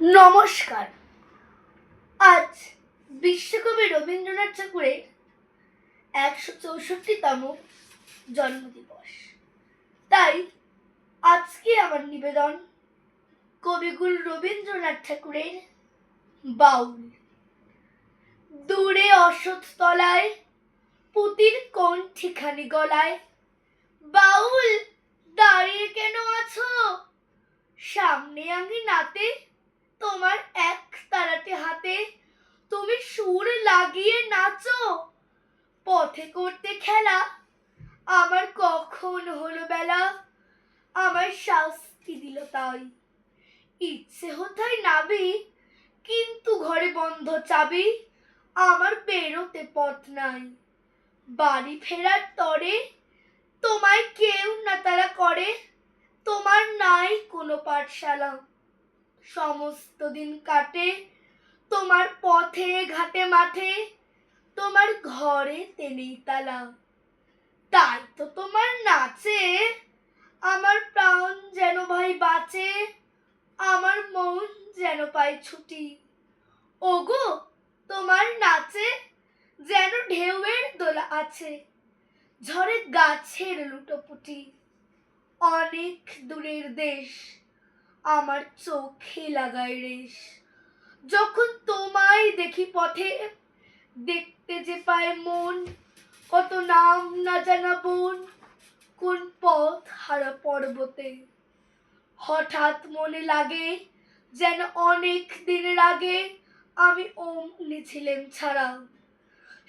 নমস্কার। আজ বিশ্বকবি রবীন্দ্রনাথ ঠাকুরের ১৬৪তম জন্মদিবস। তাই আজকে আমার নিবেদন কবিগুরু রবীন্দ্রনাথ ঠাকুরের বাউল। দূরে অশ্বত্থ তলায় পুতির কণ্ঠিখানি গলায়, বাউল দাঁড়িয়ে কেন আছো? সামনে আঙিনাতে তোমার এক তারাটে হাতে তুমি সুর লাগিয়ে নাচো। পথে করতে খেলা আমার কখন হলো বেলা, আমার শাস্তি দিল তাই। ইচ্ছে হতাই নাবি কিন্তু ঘরে বন্ধ চাবি, আমার বেরোতে পথ নাই। বাড়ি ফেরার তরে তোমায় কেউ না তারা করে, তোমার নাই কোনো পাঠশালা। সমস্ত দিন কাটে তোমার পথে ঘাটে মাঠে, তোমার ঘরে নেই তালা। তাই তো তোমার নাচে আমার প্রাণ যেন ভাই বাঁচে, আমার মন যেন পায় ছুটি। ওগো তোমার নাচে যেন ঢেউয়ের দোলা আছে, ঝড়ে গাছের লুটোপুটি। অনেক দূরের দেশ আমার চোখে লাগায় রেশ, যখন তোমায় দেখি পথে দেখতে যে পায় মন। কত নাম না জানা বন, কোন পথ হারা পর্বতে। হঠাৎ মনে লাগে যেন অনেক দিনের আগে আমি অমনি ছিলেম ছাড়া।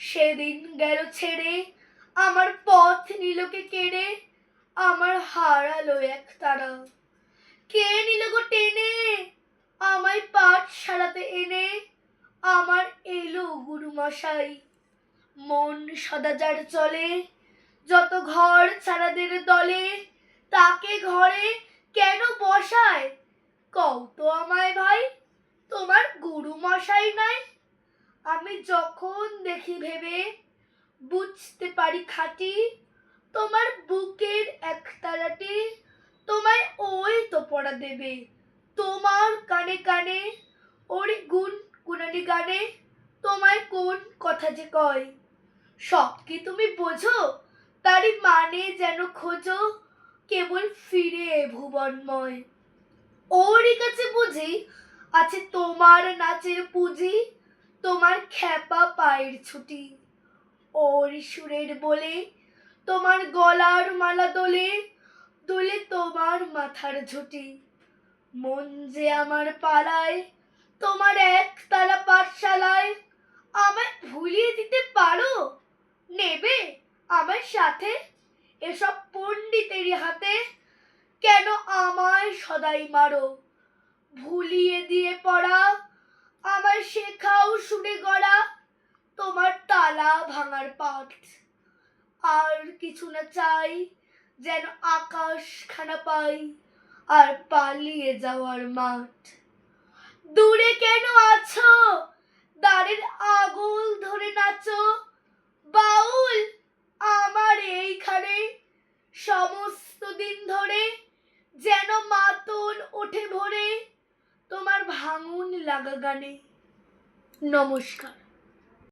সেদিন গেল ছেড়ে আমার পথ নিলকে কেড়ে, আমার হারালো এক তারা। কে নিল গো টেনে আমায় পাঠশালাতে এনে, আমার এলো গুরু মশাই। মন সদা যার চলে যত ঘর ছাড়াদের দলে, তাকে ঘরে কেন বসায় কও তো আমায় ভাই? তোমার গুরু মশাই নাই? আমি যখন দেখি ভেবে বুঝতে পারি খাঁটি, তোমার বুকের এক তারাটি তোমায় ওই তো পড়া দেবে। তোমার কানে কানে ওরে গুন গুনানি গানে, তোমায় কোন কথা যে কয় সব কি তুমি বোঝো? তারই মানে যেন খোঁজো কেবল ফিরে ভুবনময়। ওরই কাছে বুঝি আছে তোমার নাচের পুঁজি, তোমার খ্যাপা পায়ের ছুটি। ওরই সুরের বলে তোমার গলার মালা দোলে, দোলে তোমার মাথার ঝুঁটি। মন যে আমার পালায় তোমার একতলা পাঠশালায়, আমায় ভুলিয়ে দিতে পারো? নেবে আমার সাথে এসব পণ্ডিতেরই হাতে? কেন আমায় সদাই মারো? ভুলিয়ে দিয়ে পড়া আমায় শেখাও সুরে গড়া, তোমার তালা ভাঙার পাঠ। আর কিছু না চাই যেন আকাশ খানা পাই আর পালিয়ে যাওয়ার মাঠ। দূরে কেন আছো দ্বারের আগুল ধরে নাচো, বাউল আমার এইখানে সমস্ত দিন ধরে যেন মাতন ওঠে ভোরে তোমার ভাঙন লাগা গানে। নমস্কার।